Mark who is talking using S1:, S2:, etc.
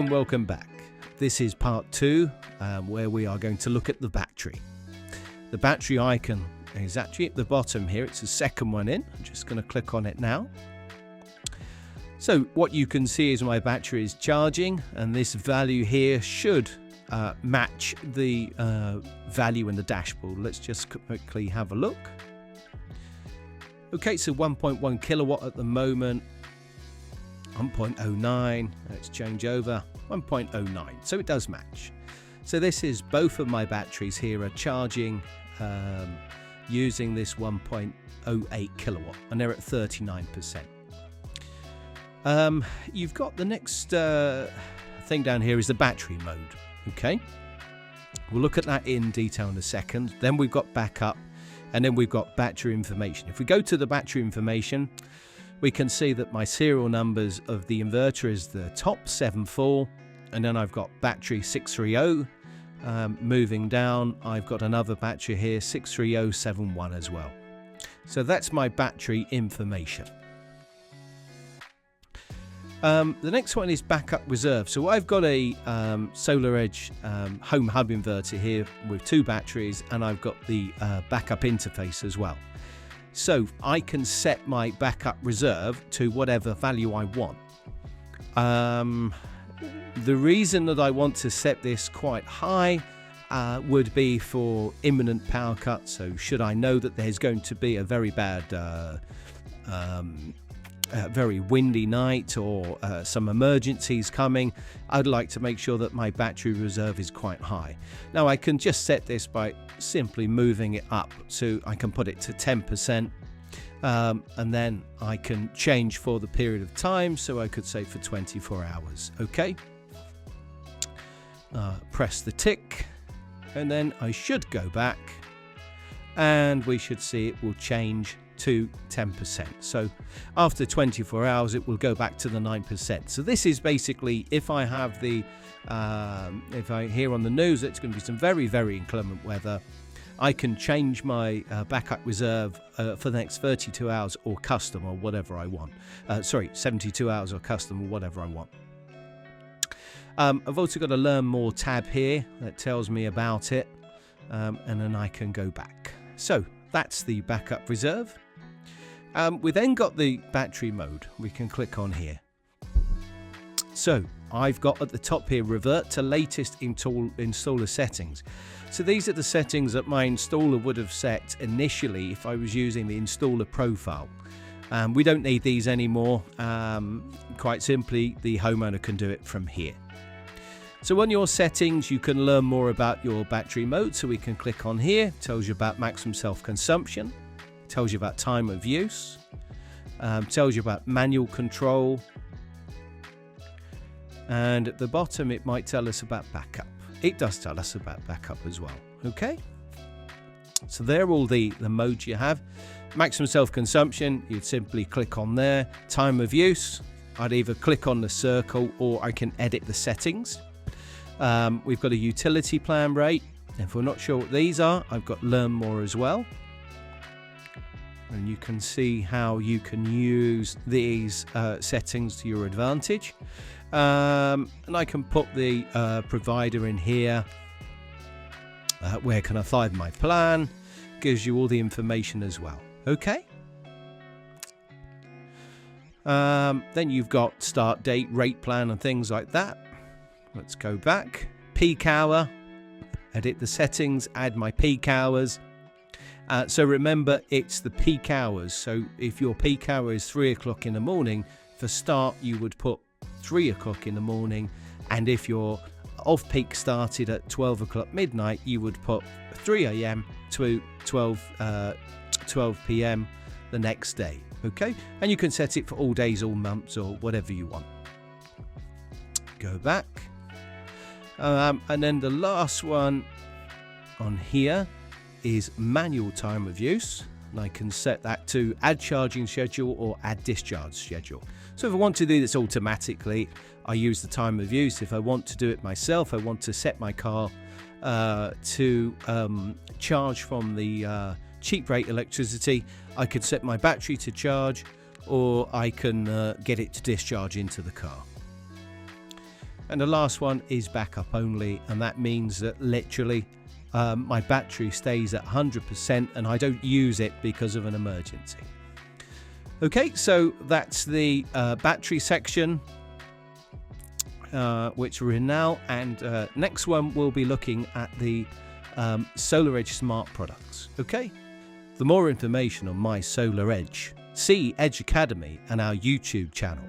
S1: and welcome back. This is part 2 where we are going to look at the battery. The battery icon is actually at the bottom here. It's the second one in. I'm just going to click on it now. So what you can see is my battery is charging, and this value here should match the value in the dashboard. Let's just quickly have a look. Okay, so 1.1 kilowatt at the moment. 1.09, let's change over, 1.09, so it does match. So this is both of my batteries here are charging using this 1.08 kilowatt, and they're at 39%. You've got the next thing down here is the battery mode. Okay, we'll look at that in detail in a second. Then we've got backup, and then we've got battery information. If we go to the battery information, we can see that my serial numbers of the inverter is the top 74, and then I've got battery 630. Moving down, I've got another battery here, 63071 as well. So that's my battery information. The next one is backup reserve. So I've got a SolarEdge home hub inverter here with 2 batteries, and I've got the backup interface as well. So I can set my backup reserve to whatever value I want. The reason that I want to set this quite high would be for imminent power cuts. So should I know that there's going to be a very bad, very windy night, or some emergencies coming, I'd like to make sure that my battery reserve is quite high. Now I can just set this by simply moving it up, so I can put it to 10%, and then I can change for the period of time, so I could say for 24 hours. Okay, press the tick, and then I should go back, and we should see it will change to 10%. So after 24 hours it will go back to the 9%. So this is basically, if I have the if I hear on the news it's going to be some very, very inclement weather, I can change my backup reserve for the next 32 hours or custom, or whatever I want. 72 hours or custom, or whatever I want. I've also got a learn more tab here that tells me about it, and then I can go back. So that's the backup reserve. We then got the battery mode. We can click on here. So I've got at the top here, revert to latest installer settings. So these are the settings that my installer would have set initially if I was using the installer profile. We don't need these anymore. Quite simply, the homeowner can do it from here. So on your settings, you can learn more about your battery mode. So we can click on here. It tells you about maximum self-consumption. Tells you about time of use, tells you about manual control, and at the bottom it might tell us about backup. It does tell us about backup as well. Okay, so they're all the modes you have. Maximum self-consumption, you'd simply click on there. Time of use, I'd either click on the circle or I can edit the settings. We've got a utility plan rate. If we're not sure what these are, I've got learn more as well. And you can see how you can use these settings to your advantage. And I can put the provider in here. Where can I find my plan? Gives you all the information as well. Okay. Then you've got start date, rate plan, and things like that. Let's go back. Peak hour. Edit the settings. Add my peak hours. So remember, it's the peak hours. So if your peak hour is 3 o'clock in the morning, for start you would put 3 o'clock in the morning, and if your off-peak started at 12 o'clock midnight, you would put 3 a.m. to 12 p.m. the next day. Okay, and you can set it for all days, all months, or whatever you want. Go back, and then the last one on here is manual time of use, and I can set that to add charging schedule or add discharge schedule. So if I want to do this automatically, I use the time of use. If I want to do it myself, I want to set my car to charge from the cheap rate electricity, I could set my battery to charge, or I can get it to discharge into the car. And the last one is backup only, and that means that literally my battery stays at 100% and I don't use it because of an emergency. Okay, so that's the battery section, which we're in now, and next one we'll be looking at the SolarEdge smart products. Okay, for more information on mySolarEdge, see Edge Academy and our YouTube channel.